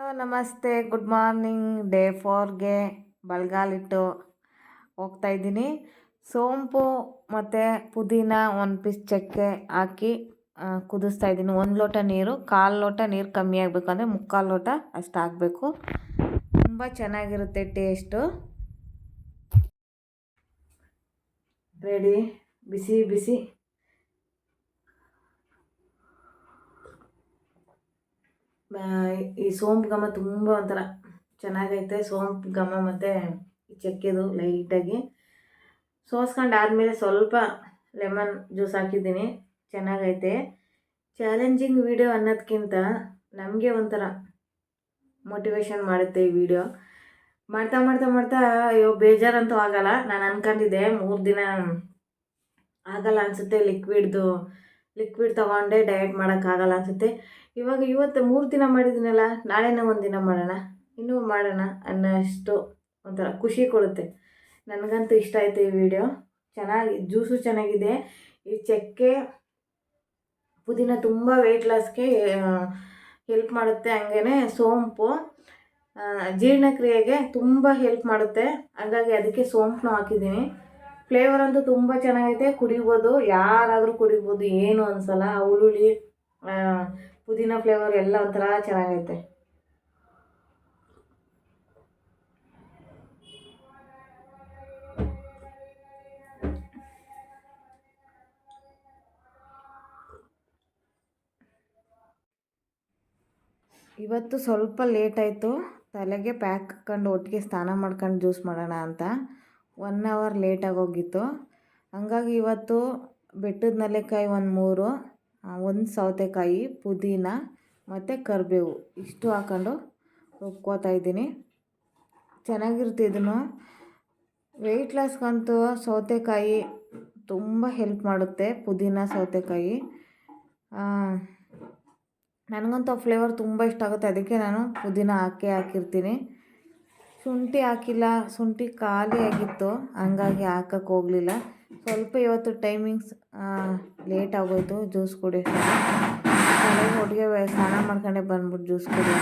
ನಮಸ್ತೆ, good morning. Day 4ಗೆ ಬಳ್ಗಾಲಿಟ್ಟು ಹೋಗ್ತಾಯಿದ್ದೀನಿ. ಸೋಂಪು ಮತ್ತು ಪುದೀನ, ಒಂದು ಪೀಸ್ ಚಕ್ಕೆ ಹಾಕಿ ಕುದಿಸ್ತಾ ಇದ್ದೀನಿ. 1 ಲೋಟ ನೀರು, 1/4 ಲೋಟ ನೀರು ಕಮ್ಮಿ ಆಗಬೇಕು, ಅಂದರೆ 3/4 ಲೋಟ ಅಷ್ಟು ಹಾಕಬೇಕು. ತುಂಬ ಚೆನ್ನಾಗಿರುತ್ತೆ ಟೇಸ್ಟು. ರೆಡಿ, ಬಿಸಿ ಬಿಸಿ ಈ ಸೋಂಪು ಘಮ ತುಂಬ ಒಂಥರ ಚೆನ್ನಾಗೈತೆ. ಸೋಂಪು ಘಮ ಮತ್ತು ಚಕ್ಕೆದು ಲೈಟಾಗಿ ಸೋಸ್ಕೊಂಡಾದ್ಮೇಲೆ ಸ್ವಲ್ಪ ಲೆಮನ್ ಜ್ಯೂಸ್ ಹಾಕಿದ್ದೀನಿ. ಚೆನ್ನಾಗೈತೆ. ಚಾಲೆಂಜಿಂಗ್ ವಿಡಿಯೋ ಅನ್ನೋದಕ್ಕಿಂತ ನಮಗೆ ಒಂಥರ ಮೋಟಿವೇಶನ್ ಮಾಡುತ್ತೆ ಈ ವಿಡಿಯೋ. ಮಾಡ್ತಾ ಮಾಡ್ತಾ ಮಾಡ್ತಾ ಅಯ್ಯೋ ಬೇಜಾರಂತೂ ಆಗಲ್ಲ. ನಾನು ಅಂದ್ಕೊಂಡಿದ್ದೆ 3 ದಿನ ಆಗಲ್ಲ ಅನಿಸುತ್ತೆ, ಲಿಕ್ವಿಡ್ ತೊಗೊಂಡೆ ಡಯಟ್ ಮಾಡೋಕ್ಕಾಗಲ್ಲ ಅನಿಸುತ್ತೆ. ಇವತ್ತು 3 ದಿನ ಮಾಡಿದ್ದೀನಲ್ಲ, ನಾಳೆನೇ 1 ದಿನ ಮಾಡೋಣ, ಇನ್ನೂ ಮಾಡೋಣ ಅನ್ನೋಷ್ಟು ಒಂಥರ ಖುಷಿ ಕೊಡುತ್ತೆ. ನನಗಂತೂ ಇಷ್ಟ ಆಯಿತು ಈ ವಿಡಿಯೋ. ಚೆನ್ನಾಗಿ ಜ್ಯೂಸು ಚೆನ್ನಾಗಿದೆ. ಈ ಚಕ್ಕೆ ಪುದೀನ ತುಂಬ ವೆಯ್ಟ್ ಲಾಸ್ಗೆ ಹೆಲ್ಪ್ ಮಾಡುತ್ತೆ. ಹಂಗೇ ಸೋಂಪು ಜೀರ್ಣಕ್ರಿಯೆಗೆ ತುಂಬ ಹೆಲ್ಪ್ ಮಾಡುತ್ತೆ. ಹಾಗಾಗಿ ಅದಕ್ಕೆ ಸೋಂಪನ್ನು ಹಾಕಿದ್ದೀನಿ. ಫ್ಲೇವರ್ ಅಂತೂ ತುಂಬ ಚೆನ್ನಾಗೈತೆ. ಕುಡಿಬೋದು, ಯಾರಾದರೂ ಕುಡಿಬೋದು, ಏನು ಅನಿಸಲ್ಲ. ಹುಳುಳಿ ಪುದೀನ ಫ್ಲೇವರ್ ಎಲ್ಲ ಒಂಥರ ಚೆನ್ನಾಗೈತೆ. ಇವತ್ತು ಸ್ವಲ್ಪ ಲೇಟ್ ಆಯಿತು. ತಲೆಗೆ ಪ್ಯಾಕ್ ಹಾಕ್ಕೊಂಡು ಒಟ್ಟಿಗೆ ಸ್ನಾನ ಮಾಡ್ಕೊಂಡು ಜ್ಯೂಸ್ ಮಾಡೋಣ ಅಂತ 1 ಅವರ್ ಲೇಟಾಗಿ ಹೋಗಿತ್ತು. ಹಂಗಾಗಿ ಇವತ್ತು ಬೆಟ್ಟದ ನೆಲ್ಲಿಕಾಯಿ 3, 1 ಸೌತೆಕಾಯಿ, ಪುದೀನ ಮತ್ತು ಕರಿಬೇವು ಇಷ್ಟು ಹಾಕ್ಕೊಂಡು ರುಬ್ಕೋತಾ ಇದ್ದೀನಿ. ಚೆನ್ನಾಗಿರುತ್ತೆ. ಇದನ್ನು ವೆಯ್ಟ್ ಲಾಸ್ಗಂತೂ ಸೌತೆಕಾಯಿ ತುಂಬ ಹೆಲ್ಪ್ ಮಾಡುತ್ತೆ. ಪುದೀನ, ಸೌತೆಕಾಯಿ ನನಗಂತೂ ಫ್ಲೇವರ್ ತುಂಬ ಇಷ್ಟ ಆಗುತ್ತೆ. ಅದಕ್ಕೆ ನಾನು ಪುದೀನ ಹಾಕಿರ್ತೀನಿ. ಶುಂಠಿ ಹಾಕಿಲ್ಲ, ಶುಂಠಿ ಖಾಲಿ ಆಗಿತ್ತು, ಹಂಗಾಗಿ ಹಾಕಕ್ಕೆ ಹೋಗಲಿಲ್ಲ. ಸ್ವಲ್ಪ ಇವತ್ತು ಟೈಮಿಂಗ್ಸ್ ಲೇಟ್ ಆಗೋಯ್ತು ಜ್ಯೂಸ್ ಕುಡಿಯೋಕ್ಕೆ. ಒಟ್ಟಿಗೆ ಸ್ನಾನ ಮಾಡ್ಕೊಂಡೆ ಬಂದ್ಬಿಟ್ಟು ಜ್ಯೂಸ್ ಕುಡಿಯೋಣ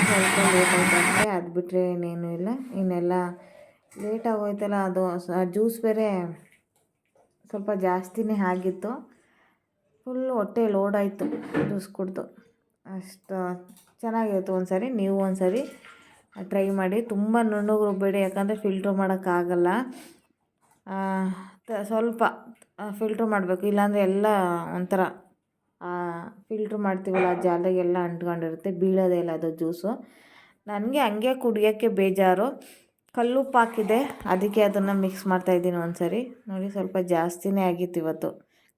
ಸ್ವಲ್ಪ ಲೇಟ್ ಆಯ್ತು ಅಷ್ಟೇ. ಅದು ಬಿಟ್ಟರೆ ಇನ್ನೇನು ಇಲ್ಲ. ಇನ್ನೆಲ್ಲ ಲೇಟ್ ಆಗೋಯ್ತಲ್ಲ, ಅದು ಜ್ಯೂಸ್ ಬೇರೆ ಸ್ವಲ್ಪ ಜಾಸ್ತಿನೇ ಆಗಿತ್ತು. ಫುಲ್ ಹೊಟ್ಟೆ ಲೋಡ್ ಆಯಿತು ಜ್ಯೂಸ್ ಕುಡಿದು. ಅಷ್ಟು ಚೆನ್ನಾಗಿರುತ್ತೆ. ನೀವು ಒಂದು ಟ್ರೈ ಮಾಡಿ. ತುಂಬ ನುಣ್ಣಗೆ ರುಬ್ಬೇಡಿ, ಯಾಕಂದರೆ ಫಿಲ್ಟ್ರ್ ಮಾಡೋಕ್ಕಾಗಲ್ಲ. ಸ್ವಲ್ಪ ಫಿಲ್ಟ್ರ್ ಮಾಡಬೇಕು, ಇಲ್ಲಾಂದರೆ ಎಲ್ಲ ಒಂಥರ ಫಿಲ್ಟ್ರ್ ಮಾಡ್ತೀವಲ್ಲ ಜಾಲಿಗೆಲ್ಲ ಅಂಟ್ಕೊಂಡಿರುತ್ತೆ, ಬೀಳೋದೇ ಇಲ್ಲ ಅದು ಜ್ಯೂಸು. ನನಗೆ ಹಂಗೆ ಕುಡಿಯೋಕ್ಕೆ ಬೇಜಾರು. ಕಲ್ಲುಪ್ಪು ಹಾಕಿದೆ, ಅದಕ್ಕೆ ಅದನ್ನು ಮಿಕ್ಸ್ ಮಾಡ್ತಾಯಿದ್ದೀನಿ ನೋಡಿ. ಸ್ವಲ್ಪ ಜಾಸ್ತಿನೇ ಆಗಿತ್ತು ಇವತ್ತು.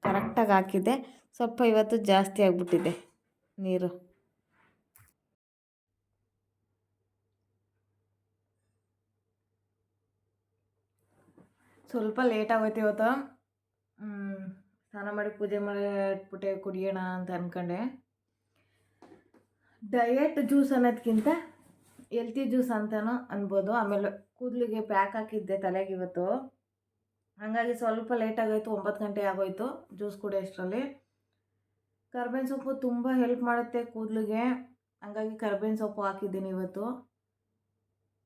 ಕರೆಕ್ಟಾಗಿ ಹಾಕಿದ್ದೆ, ಸ್ವಲ್ಪ ಇವತ್ತು ಜಾಸ್ತಿ ಆಗಿಬಿಟ್ಟಿದೆ ನೀರು. ಸ್ವಲ್ಪ ಲೇಟಾಗೋಯ್ತು ಇವತ್ತು. ಸ್ನಾನ ಮಾಡಿ ಪೂಜೆ ಮಾಡಿ ಇಟ್ಬಿಟ್ಟೆ ಕುಡಿಯೋಣ ಅಂತ ಅಂದ್ಕೊಂಡೆ. ಡಯಟ್ ಜ್ಯೂಸ್ ಅನ್ನೋದಕ್ಕಿಂತ ಹೆಲ್ತಿ ಜ್ಯೂಸ್ ಅಂತಲೂ ಅನ್ಬೋದು. ಆಮೇಲೆ ಕೂದಲಿಗೆ ಪ್ಯಾಕ್ ಹಾಕಿದ್ದೆ ತಲೆಗೆ ಇವತ್ತು, ಹಾಗಾಗಿ ಸ್ವಲ್ಪ ಲೇಟಾಗೋಯ್ತು. 9 ಗಂಟೆ ಆಗೋಯ್ತು ಜ್ಯೂಸ್ ಕುಡಿಯೋಷ್ಟರಲ್ಲಿ. ಕರ್ಬೇವಿನ ಸೊಪ್ಪು ತುಂಬ ಹೆಲ್ಪ್ ಮಾಡುತ್ತೆ ಕೂದಲಿಗೆ, ಹಾಗಾಗಿ ಕರ್ಬೇವಿನ ಸೊಪ್ಪು ಹಾಕಿದ್ದೀನಿ ಇವತ್ತು.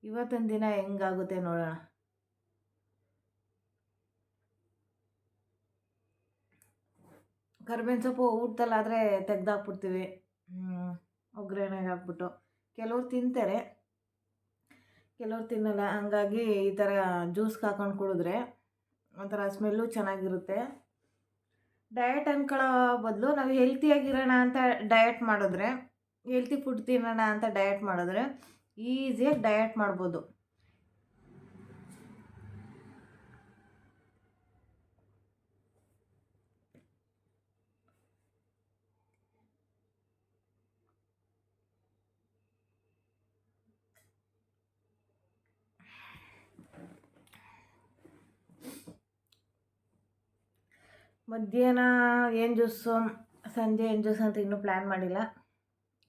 ಇವತ್ತಿನ ದಿನ ಹೆಂಗಾಗುತ್ತೆ ನೋಡೋಣ. ಕರ್ಬೇವಿನ ಸೊಪ್ಪು ಊಟದಲ್ಲಾದರೆ ತೆಗ್ದಾಕ್ಬಿಡ್ತೀವಿ, ಒಗ್ಗರಣೆಗೆ ಹಾಕ್ಬಿಟ್ಟು. ಕೆಲವ್ರು ತಿಂತಾರೆ, ಕೆಲವ್ರು ತಿನ್ನಲ್ಲ. ಹಂಗಾಗಿ ಈ ಥರ ಜ್ಯೂಸ್ಗೆ ಹಾಕೊಂಡು ಕುಡಿದ್ರೆ ಒಂಥರ ಸ್ಮೆಲ್ಲು ಚೆನ್ನಾಗಿರುತ್ತೆ. ಡಯಟ್ ಅನ್ಕೊಳ್ಳೋ ಬದಲು ನಾವು ಹೆಲ್ತಿಯಾಗಿರೋಣ ಅಂತ ಡಯಟ್ ಮಾಡಿದ್ರೆ, ಹೆಲ್ತಿ ಫುಡ್ ತಿನ್ನೋಣ ಅಂತ ಡಯಟ್ ಮಾಡಿದ್ರೆ ಈಸಿಯಾಗಿ ಡಯಟ್ ಮಾಡ್ಬೋದು. ಮಧ್ಯಾಹ್ನ ಏನು ಜ್ಯೂಸು, ಸಂಜೆ ಏನು ಜ್ಯೂಸ್ ಅಂತ ಇನ್ನೂ ಪ್ಲ್ಯಾನ್ ಮಾಡಿಲ್ಲ,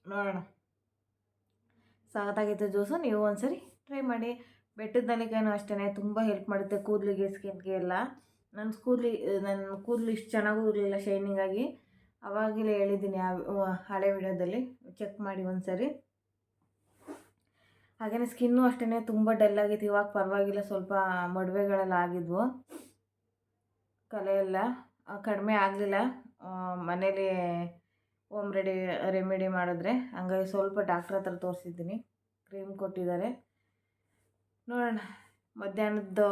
ನೋಡೋಣ. ಸಖತ್ತಾಗಿತ್ತು ಜ್ಯೂಸು. ನೀವು ಟ್ರೈ ಮಾಡಿ. ಬೆಟ್ಟದ ನೆಲ್ಲಿಕಾಯಿನೂ ಅಷ್ಟೇ ತುಂಬ ಹೆಲ್ಪ್ ಮಾಡುತ್ತೆ ಕೂದಲಿಗೆ, ಸ್ಕಿನ್ಗೆ ಎಲ್ಲ. ನನ್ನ ಕೂದಲು ಇಷ್ಟು ಚೆನ್ನಾಗೂ ಇರಲಿಲ್ಲ ಶೈನಿಂಗಾಗಿ. ಅವಾಗಲೇ ಹೇಳಿದ್ದೀನಿ ಹಳೆ ವಿಡಿಯೋದಲ್ಲಿ, ಚೆಕ್ ಮಾಡಿ ಒಂದು ಸರಿ. ಹಾಗೆಯೇ ಸ್ಕಿನ್ನು ಅಷ್ಟೇ ತುಂಬ ಡಲ್ ಆಗಿತ್ತು. ಇವಾಗ ಪರವಾಗಿಲ್ಲ, ಸ್ವಲ್ಪ ಮಡುವೆಗಳೆಲ್ಲ ಆಗಿದ್ವು. ಕಲೆ ಎಲ್ಲ ಕಡಿಮೆ ಆಗಲಿಲ್ಲ. ಮನೇಲಿ ರೆಮಿಡಿ ಮಾಡಿದ್ರೆ, ಹಂಗಾಗಿ ಸ್ವಲ್ಪ ಡಾಕ್ಟ್ರ್ ಹತ್ರ ತೋರಿಸಿದ್ದೀನಿ. ಕ್ರೀಮ್ ಕೊಟ್ಟಿದ್ದಾರೆ. ನೋಡೋಣ ಮಧ್ಯಾಹ್ನದ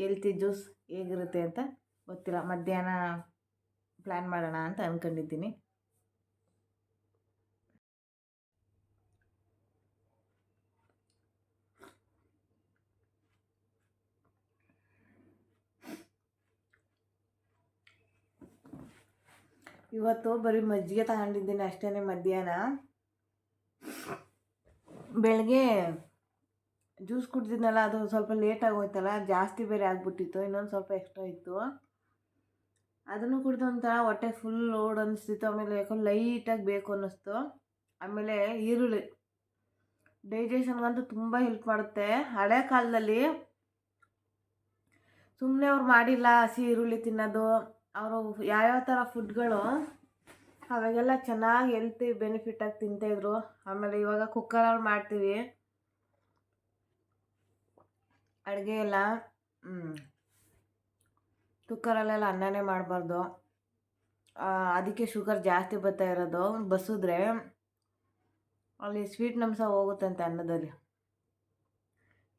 ಹೆಲ್ತಿ ಜ್ಯೂಸ್ ಹೇಗಿರುತ್ತೆ ಅಂತ ಗೊತ್ತಿಲ್ಲ. ಮಧ್ಯಾಹ್ನ ಪ್ಲ್ಯಾನ್ ಮಾಡೋಣ ಅಂತ ಅಂದ್ಕೊಂಡಿದ್ದೀನಿ. ಇವತ್ತು ಬರೀ ಮಜ್ಜಿಗೆ ತಗೊಂಡಿದ್ದೀನಿ ಅಷ್ಟೇ. ಮಧ್ಯಾಹ್ನ ಬೆಳಗ್ಗೆ ಜ್ಯೂಸ್ ಕುಡ್ದಿದ್ನಲ್ಲ, ಅದು ಸ್ವಲ್ಪ ಲೇಟಾಗಿ ಹೋಯ್ತಲ್ಲ, ಜಾಸ್ತಿ ಬೇರೆ ಆಗಿಬಿಟ್ಟಿತ್ತು. ಇನ್ನೊಂದು ಸ್ವಲ್ಪ ಎಕ್ಸ್ಟ್ರಾ ಇತ್ತು. ಅದನ್ನು ಕುಡಿದು ಒಂಥರ ಹೊಟ್ಟೆ ಫುಲ್ ಲೋಡ್ ಅನ್ನಿಸ್ತಿತ್ತು. ಆಮೇಲೆ ಯಾಕೋ ಲೈಟಾಗಿ ಬೇಕು ಅನ್ನಿಸ್ತು. ಆಮೇಲೆ ಈರುಳ್ಳಿ ಡೈಜೆಷನ್ಗಂತೂ ತುಂಬ ಹೆಲ್ಪ್ ಮಾಡುತ್ತೆ. ಹಳೆ ಕಾಲದಲ್ಲಿ ಸುಮ್ಮನೆ ಅವ್ರು ಮಾಡಿಲ್ಲ ಹಸಿ ಈರುಳ್ಳಿ ತಿನ್ನೋದು. ಅವರು ಯಾವ್ಯಾವ ಥರ ಫುಡ್ಗಳು ಅವಾಗೆಲ್ಲ ಚೆನ್ನಾಗಿ ಹೆಲ್ತಿ ಬೆನಿಫಿಟಾಗಿ ತಿಂತಾಯಿದ್ರು. ಆಮೇಲೆ ಇವಾಗ ಕುಕ್ಕರಲ್ಲಿ ಮಾಡ್ತೀವಿ ಅಡುಗೆ ಎಲ್ಲ. ಕುಕ್ಕರಲ್ಲೆಲ್ಲ ಅನ್ನನೇ ಮಾಡಬಾರ್ದು. ಅದಕ್ಕೆ ಶುಗರ್ ಜಾಸ್ತಿ ಬರ್ತಾ ಇರೋದು. ಬಸಿದ್ರೆ ಅಲ್ಲಿ ಸ್ವೀಟ್ನಂಶ ಹೋಗುತ್ತಂತೆ ಅನ್ನದಲ್ಲಿ.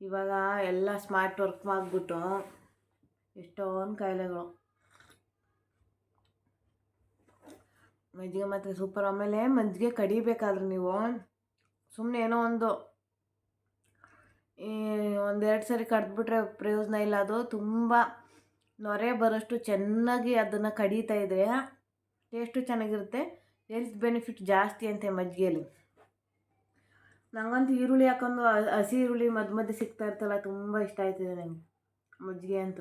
ಇವಾಗ ಎಲ್ಲ ಸ್ಮಾರ್ಟ್ ವರ್ಕ್ ಮಾಡಿಬಿಟ್ಟು ಎಷ್ಟೊಂದು ಕಾಯಿಲೆಗಳು. ಮಜ್ಜಿಗೆ ಮಾತ್ರ ಸೂಪರ್. ಆಮೇಲೆ ಮಜ್ಜಿಗೆ ಕಡಿಬೇಕಾದ್ರೆ ನೀವು ಸುಮ್ಮನೆ ಏನೋ ಒಂದೆರಡು ಸರಿ ಕಡ್ದ್ಬಿಟ್ರೆ ಪ್ರಯೋಜನ ಇಲ್ಲ. ಅದು ತುಂಬ ನೊರೆ ಬರೋಷ್ಟು ಚೆನ್ನಾಗಿ ಅದನ್ನು ಕಡಿತಾ ಇದ್ದರೆ ಟೇಸ್ಟು ಚೆನ್ನಾಗಿರುತ್ತೆ. ಹೆಲ್ತ್ ಬೆನಿಫಿಟ್ ಜಾಸ್ತಿ ಅಂತೆ ಮಜ್ಜಿಗೆಯಲ್ಲಿ. ನನಗಂತೂ ಈರುಳ್ಳಿ ಹಾಕೊಂಡು ಹಸಿ ಈರುಳ್ಳಿ ಮಧ್ಯೆ ಸಿಗ್ತಾ ಇರ್ತಲ್ಲ, ತುಂಬ ಇಷ್ಟ ಆಯ್ತಿದೆ ನನಗೆ ಮಜ್ಜಿಗೆ ಅಂತ.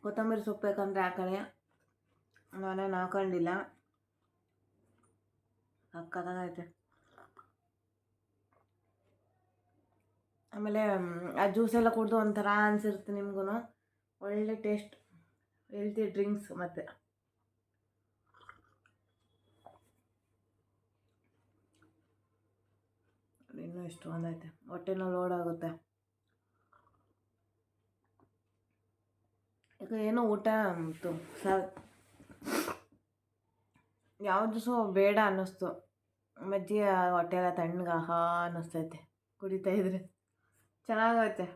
ಕೊತ್ತಂಬರಿ ಸೊಪ್ಪು ಬೇಕಂದರೆ ಹಾಕೊಳ್ಳಿ, ನಾನೇನು ಹಾಕೊಂಡಿಲ್ಲ. ಸಕ್ಕತ್ತಾಗೈತೆ. ಆಮೇಲೆ ಆ ಜ್ಯೂಸೆಲ್ಲ ಕುಡಿದು ಒಂಥರ ಅನಿಸಿರುತ್ತೆ ನಿಮಗೂ. ಒಳ್ಳೆ ಟೇಸ್ಟ್, ಹೆಲ್ತಿ ಡ್ರಿಂಕ್ಸ್. ಮತ್ತು ಇನ್ನೂ ಎಷ್ಟು ಒಂದೈತೆ, ಹೊಟ್ಟೆನೂ ಲೋಡ್ ಆಗುತ್ತೆ. ಈಗ ಏನೋ ಊಟ ಯಾವ ಜ್ಯೂಸು ಬೇಡ ಅನ್ನಿಸ್ತು. ಮಜ್ಜಿಗೆ ಹೊಟ್ಟೆ ಎಲ್ಲ ತಣ್ಣಗೆ ಆಹಾ ಅನ್ನಿಸ್ತೈತೆ ಕುಡಿತಾ ಇದ್ರೆ. ಚೆನ್ನಾಗೈತೆ.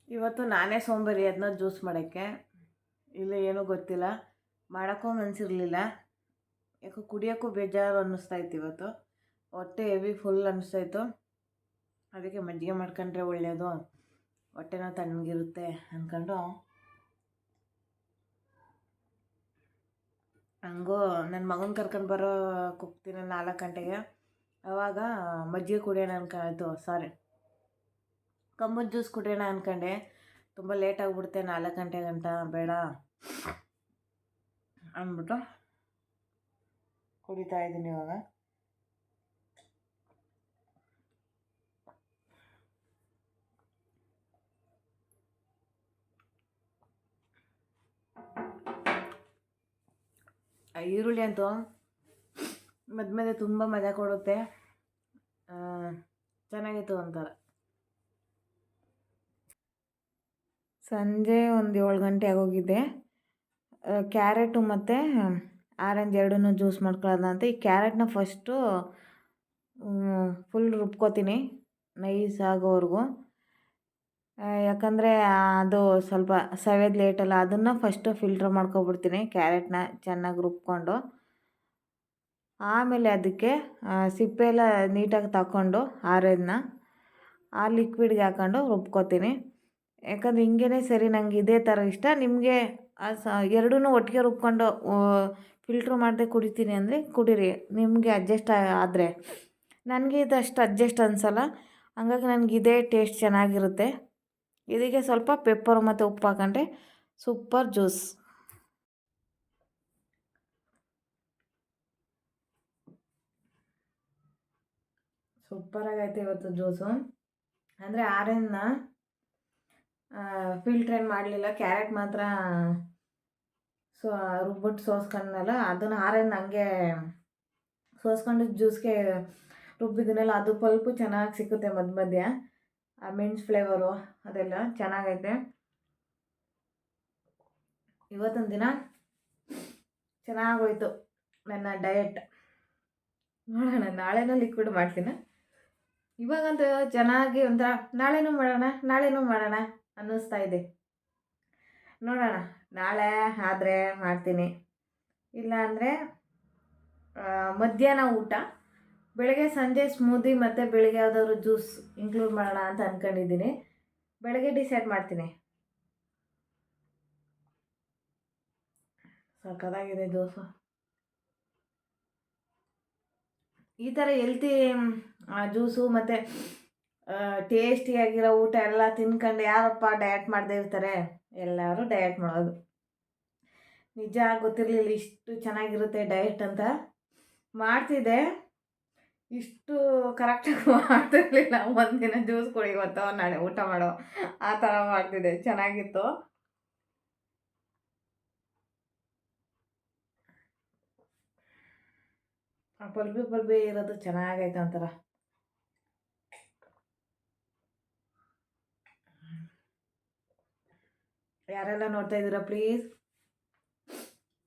ಇವತ್ತು ನಾನೇ ಸೋಂಬೇರಿ ಅದನ್ನ ಜ್ಯೂಸ್ ಮಾಡೋಕ್ಕೆ. ಇಲ್ಲ ಏನೂ ಗೊತ್ತಿಲ್ಲ, ಮಾಡೋಕ್ಕೂ ಮನಸ್ಸಿರಲಿಲ್ಲ. ಯಾಕೋ ಕುಡಿಯೋಕ್ಕೂ ಬೇಜಾರು ಅನ್ನಿಸ್ತಾಯಿತ್ತು. ಇವತ್ತು ಹೊಟ್ಟೆ ಹೆವಿ ಫುಲ್ ಅನ್ನಿಸ್ತಾಯಿತ್ತು. ಅದಕ್ಕೆ ಮಜ್ಜಿಗೆ ಮಾಡ್ಕೊಂಡ್ರೆ ಒಳ್ಳೆಯದು, ಹೊಟ್ಟೆನೂ ತಣ್ಣಗಿರುತ್ತೆ ಅಂದ್ಕೊಂಡು ಹಂಗೂ ನನ್ನ ಮಗನ ಕರ್ಕೊಂಡು ಬರೋಕ್ಕೆ ಹೋಗ್ತೀನಿ 4 ಗಂಟೆಗೆ. ಆವಾಗ ಮಜ್ಜಿಗೆ ಕುಡಿಯೋಣ ಕಂಬದ ಜ್ಯೂಸ್ ಕುಡಿಯೋಣ ಅಂದ್ಕೊಂಡೆ. ತುಂಬ ಲೇಟ್ ಆಗಿಬಿಡುತ್ತೆ 4 ಗಂಟೆ ಗಂಟ, ಬೇಡ ಅಂದ್ಬಿಟ್ಟು ಕುಡಿತಾ ಇದ್ದೀನಿ ಇವಾಗ. ಈರುಳ್ಳಿ ಅಂತೂ ಮಧ್ಯೆ ತುಂಬ ಮಜಾ ಕೊಡುತ್ತೆ. ಚೆನ್ನಾಗಿತ್ತು ಒಂಥರ. ಸಂಜೆ ಒಂದು 7 ಗಂಟೆ ಆಗೋಗಿದೆ. ಕ್ಯಾರೆಟು ಮತ್ತು ಆರೆಂಜ್ ಎರಡನ್ನೂ ಜ್ಯೂಸ್ ಮಾಡ್ಕೊಳ್ಳೋಣ ಅಂತ ಈ ಕ್ಯಾರೆಟ್ನ ಫಸ್ಟು ಫುಲ್ ರುಬ್ಕೋತೀನಿ ನೈಸ್ ಆಗೋವರೆಗೂ. ಯಾಕಂದರೆ ಅದು ಸ್ವಲ್ಪ ಸವೆದು ಲೇಟಲ್ಲ, ಅದನ್ನು ಫಸ್ಟು ಫಿಲ್ಟ್ರ್ ಮಾಡ್ಕೊಬಿಡ್ತೀನಿ. ಕ್ಯಾರೆಟ್ನ ಚೆನ್ನಾಗಿ ರುಬ್ಕೊಂಡು ಆಮೇಲೆ ಅದಕ್ಕೆ ಸಿಪ್ಪೆ ಎಲ್ಲ ನೀಟಾಗಿ ತಗೊಂಡು ಆರೆಂಜನ್ನ ಆ ಲಿಕ್ವಿಡ್ಗೆ ಹಾಕೊಂಡು ರುಬ್ಕೋತೀನಿ. ಯಾಕಂದರೆ ಹಿಂಗೇ ಸರಿ, ನನಗೆ ಇದೇ ಥರ ಇಷ್ಟ. ನಿಮಗೆ ಎರಡೂ ಒಟ್ಟಿಗೆ ರುಬ್ಕೊಂಡು ಫಿಲ್ಟ್ರ್ ಮಾಡದೆ ಕುಡಿತೀನಿ ಅಂದರೆ ಕುಡೀರಿ, ನಿಮಗೆ ಅಡ್ಜಸ್ಟ್ ಆದರೆ. ನನಗೆ ಇದಷ್ಟು ಅಡ್ಜಸ್ಟ್ ಅನಿಸಲ್ಲ, ಹಂಗಾಗಿ ನನಗೆ ಇದೇ ಟೇಸ್ಟ್ ಚೆನ್ನಾಗಿರುತ್ತೆ. ಇದಕ್ಕೆ ಸ್ವಲ್ಪ ಪೆಪ್ಪರು ಮತ್ತು ಉಪ್ಪು ಹಾಕೊಂಡ್ರೆ ಸೂಪರ್ ಜ್ಯೂಸ್. ಸೂಪರಾಗೈತೆ ಇವತ್ತು ಜ್ಯೂಸು. ಅಂದರೆ ಆರೆಂಜ್ನ ಫಿಲ್ಟ್ರೇನು ಮಾಡಲಿಲ್ಲ, ಕ್ಯಾರೆಟ್ ಮಾತ್ರ ರುಬ್ಬಿಟ್ಟು ಸೋಸ್ಕೊಂಡ್ನಲ್ಲ, ಅದನ್ನು ಆರೆಂಜ್ ಹಂಗೆ ಸೋಸ್ಕೊಂಡು ಜ್ಯೂಸ್ಗೆ ರುಬ್ಬಿದ್ದೀನಲ್ಲ, ಅದು ಪಲ್ಪು ಚೆನ್ನಾಗಿ ಸಿಕ್ಕುತ್ತೆ ಮಧ್ಯ ಮಧ್ಯ. ಆ ಮೆಣಸು ಫ್ಲೇವರು ಅದೆಲ್ಲ ಚೆನ್ನಾಗೈತೆ. ಇವತ್ತೊಂದು ದಿನ ಚೆನ್ನಾಗೋಯ್ತು ನನ್ನ ಡಯಟ್. ನೋಡೋಣ, ನಾಳೆನೂ ಲಿಕ್ವಿಡ್ ಮಾಡ್ತೀನಿ. ಇವಾಗಂತೂ ಚೆನ್ನಾಗಿ ಒಂಥರ ನಾಳೆನೂ ಮಾಡೋಣ ಅನ್ನಿಸ್ತಾ ಇದೆ. ನೋಡೋಣ, ನಾಳೆ ಆದರೆ ಮಾಡ್ತೀನಿ, ಇಲ್ಲ ಅಂದರೆ ಮಧ್ಯಾಹ್ನ ಊಟ, ಬೆಳಗ್ಗೆ ಸಂಜೆ ಸ್ಮೂದಿ ಮತ್ತು ಬೆಳಗ್ಗೆ ಯಾವುದಾದ್ರು ಜ್ಯೂಸ್ ಇನ್ಕ್ಲೂಡ್ ಮಾಡೋಣ ಅಂತ ಅಂದ್ಕೊಂಡಿದ್ದೀನಿ. ಬೆಳಗ್ಗೆ ಡಿಸೈಡ್ ಮಾಡ್ತೀನಿ. ಸಕ್ಕತ್ತಾಗಿದೆ ಜ್ಯೂಸು. ಈ ಥರ ಹೆಲ್ತಿ ಜ್ಯೂಸು ಮತ್ತು ಟೇಸ್ಟಿಯಾಗಿರೋ ಊಟ ಎಲ್ಲ ತಿನ್ಕೊಂಡು ಯಾರಪ್ಪ ಡಯಟ್ ಮಾಡದೇ ಇರ್ತಾರೆ? ಎಲ್ಲರೂ ಡಯಟ್ ಮಾಡೋದು. ನಿಜ ಗೊತ್ತಿರಲಿಲ್ಲ ಇಷ್ಟು ಚೆನ್ನಾಗಿರುತ್ತೆ ಡಯಟ್ ಅಂತ. ಮಾಡ್ತಿದ್ದೆ, ಇಷ್ಟು ಕರೆಕ್ಟಾಗಿ ಮಾಡ್ತಿರ್ಲಿಲ್ಲ. ಒಂದಿನ ಜ್ಯೂಸ್ ಕುಡಿಯುತ್ತೋ, ನಾಳೆ ಊಟ ಮಾಡೋ, ಆ ಥರ ಮಾಡ್ತಿದ್ದೆ. ಚೆನ್ನಾಗಿತ್ತು. ಪಲ್ಬಿ ಇರೋದು ಚೆನ್ನಾಗೈತೆ ಒಂಥರ. ಯಾರೆಲ್ಲ ನೋಡ್ತಾ ಇದ್ದೀರಾ ಪ್ಲೀಸ್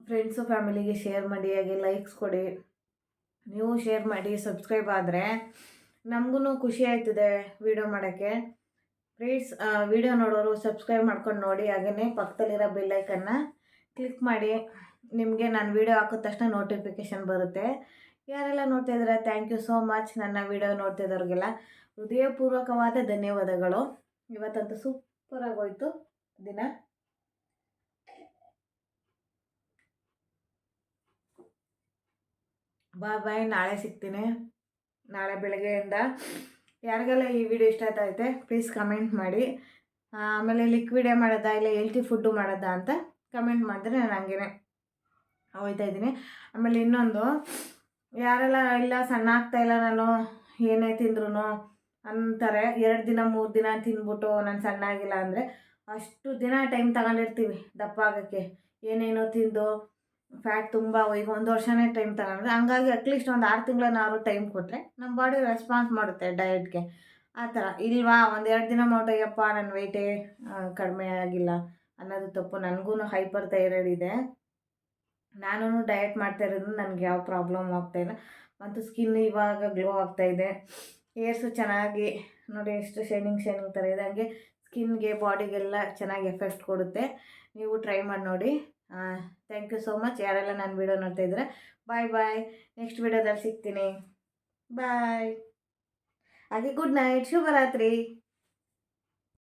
ಫ್ರೆಂಡ್ಸು ಫ್ಯಾಮಿಲಿಗೆ ಶೇರ್ ಮಾಡಿ, ಹಾಗೆ ಲೈಕ್ಸ್ ಕೊಡಿ. ನೀವು ಶೇರ್ ಮಾಡಿ, ಸಬ್ಸ್ಕ್ರೈಬ್ ಆದರೆ ನಮಗೂ ಖುಷಿ ಆಯ್ತದೆ ವಿಡಿಯೋ ಮಾಡೋಕ್ಕೆ. ಪ್ಲೀಸ್ ವಿಡಿಯೋ ನೋಡೋರು ಸಬ್ಸ್ಕ್ರೈಬ್ ಮಾಡ್ಕೊಂಡು ನೋಡಿ, ಹಾಗೆಯೇ ಪಕ್ಕದಲ್ಲಿರೋ ಬೆಲ್ಲೈಕನ್ನ ಕ್ಲಿಕ್ ಮಾಡಿ. ನಿಮಗೆ ನಾನು ವಿಡಿಯೋ ಹಾಕಿದ ತಕ್ಷಣ ನೋಟಿಫಿಕೇಷನ್ ಬರುತ್ತೆ. ಯಾರೆಲ್ಲ ನೋಡ್ತಾ ಇದ್ದೀರಾ ಥ್ಯಾಂಕ್ ಯು ಸೋ ಮಚ್. ನನ್ನ ವಿಡಿಯೋ ನೋಡ್ತಿದ್ದವ್ರಿಗೆಲ್ಲ ಹೃದಯಪೂರ್ವಕವಾದ ಧನ್ಯವಾದಗಳು. ಇವತ್ತಂತೂ ಸೂಪರಾಗೋಯ್ತು ದಿನ. ಬಾಯ್, ನಾಳೆ ಸಿಗ್ತೀನಿ. ನಾಳೆ ಬೆಳಗ್ಗೆಯಿಂದ ಯಾರಿಗೆಲ್ಲ ಈ ವಿಡಿಯೋ ಇಷ್ಟ ಆಯ್ತೈತೆ ಪ್ಲೀಸ್ ಕಮೆಂಟ್ ಮಾಡಿ. ಆಮೇಲೆ ಲಿಕ್ವಿಡೇ ಮಾಡೋದಾ ಇಲ್ಲ ಹೆಲ್ತಿ ಫುಡ್ಡು ಮಾಡೋದಾ ಅಂತ ಕಮೆಂಟ್ ಮಾಡಿದ್ರೆ ನಾನು ಹಂಗೇ ಹೋಗ್ತಾಯಿದ್ದೀನಿ. ಆಮೇಲೆ ಇನ್ನೊಂದು, ಯಾರೆಲ್ಲ ಇಲ್ಲ ಸಣ್ಣ ಆಗ್ತಾಯಿಲ್ಲ ನಾನು ಏನೇ ತಿಂದ್ರೂ ಅಂತಾರೆ, 2 ದಿನ 3 ದಿನ ತಿಂದ್ಬಿಟ್ಟು ನಾನು ಸಣ್ಣ ಆಗಿಲ್ಲ ಅಂದರೆ, ಅಷ್ಟು ದಿನ ಟೈಮ್ ತಗೊಂಡಿರ್ತೀವಿ ದಪ್ಪ ಆಗೋಕ್ಕೆ. ಏನೇನೋ ತಿಂದು ಫ್ಯಾಟ್ ತುಂಬ ಈಗ 1 ವರ್ಷನೇ ಟೈಮ್ ತಗೊಂಡ್ರೆ, ಹಂಗಾಗಿ ಅಟ್ಲೀಸ್ಟ್ ಒಂದು 6 ತಿಂಗಳನ್ನಾದ್ರು ಟೈಮ್ ಕೊಟ್ಟರೆ ನಮ್ಮ ಬಾಡಿ ರೆಸ್ಪಾನ್ಸ್ ಮಾಡುತ್ತೆ ಡಯಟ್ಗೆ. ಆ ಥರ ಇಲ್ವಾ, 1-2 ದಿನ ಮಾಡಯ್ಯಪ್ಪ ನನ್ನ ವೆಯ್ಟೇ ಕಡಿಮೆ ಆಗಿಲ್ಲ ಅನ್ನೋದು ತಪ್ಪು. ನನಗೂ ಹೈಪರ್ ಥೈರಾಯ್ಡ್ ಇದೆ. ನಾನು ಡಯಟ್ ಮಾಡ್ತಾ ಇರೋದು, ನನಗೆ ಯಾವ ಪ್ರಾಬ್ಲಮ್ ಆಗ್ತಾಯಿಲ್ಲ. ಮತ್ತು ಸ್ಕಿನ್ ಇವಾಗ ಗ್ಲೋ ಆಗ್ತಾಯಿದೆ. ಹೇರ್ಸು ಚೆನ್ನಾಗಿ ನೋಡಿ ಎಷ್ಟು ಶೈನಿಂಗ್ ಥರ ಇದೆ. ಹಾಗೆ ಸ್ಕಿನ್ಗೆ ಬಾಡಿಗೆಲ್ಲ ಚೆನ್ನಾಗಿ ಎಫೆಕ್ಟ್ ಕೊಡುತ್ತೆ. ನೀವು ಟ್ರೈ ಮಾಡಿ ನೋಡಿ. ಥ್ಯಾಂಕ್ ಯು ಸೋ ಮಚ್ ಯಾರೆಲ್ಲ ನನ್ನ ವಿಡಿಯೋ ನೋಡ್ತಾ ಇದ್ದೀರಾ. ಬಾಯ್. ನೆಕ್ಸ್ಟ್ ವಿಡಿಯೋದಲ್ಲಿ ಸಿಗ್ತೀನಿ. ಬಾಯ್. ಹಾಗೆ ಗುಡ್ ನೈಟ್, ಶುಭರಾತ್ರಿ.